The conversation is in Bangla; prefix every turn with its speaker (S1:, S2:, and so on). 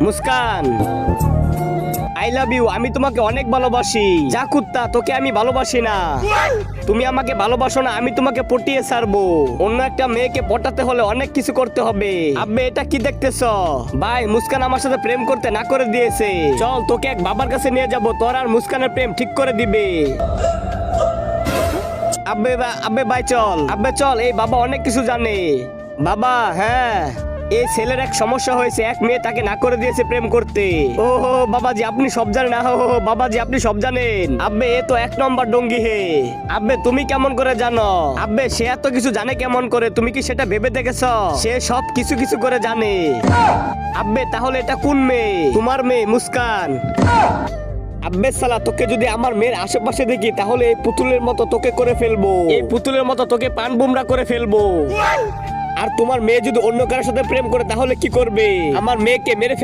S1: Muskan, I love you. আমি তোমাকে অনেক ভালোবাসি। যা কুত্তা, তোকে আমি ভালোবাসি না। তুমি আমাকে ভালোবাসো না, আমি তোমাকে পটিয়ে ছাড়বো। অন্য একটা মেয়েকে পটাতে হলে অনেক কিছু করতে হবে। আব্বে এটা কি দেখতেছ? ভাই, মুস্কান আমার সাথে প্রেম করতে না করে দিয়েছে। চল, তোকে এক বাবার কাছে নিয়ে যাব, তোর আর মুস্কানের প্রেম ঠিক করে দিবে। আব্বে ভাই চল, আব্বে চল, এই বাবা অনেক কিছু জানে। বাবা, হ্যাঁ, এই ছেলের এক সমস্যা হয়েছে, এক মেয়ে তাকে না করে দিয়েছে প্রেম করতে। ও বাবাজি, আপনি সব জানেন। বাবাজি, আপনি সব জানেন। আব্বে এ তো এক নম্বর ডঙ্গি হে। আব্বে তুমি কেমন করে জানো? আব্বে সে এত কিছু জানে কেমন করে? তুমি কি সেটা ভেবে দেখেছ? সে সব কিছু কিছু করে জানে। আব্বে তাহলে এটা কোন মেয়ে? তোমার মেয়ে মুস্কান। আব্বে সালা, তোকে যদি আমার মেয়ের আশেপাশে দেখি তাহলে এই পুতুলের মতো তোকে করে ফেলবো। এই পুতুলের মতো তোকে পান বুমরা করে ফেলবো। আর তোমার মেয়ে যদি অন্য কারোর সাথে প্রেম করে তাহলে কি করবে? আমার মেয়েকে মেরে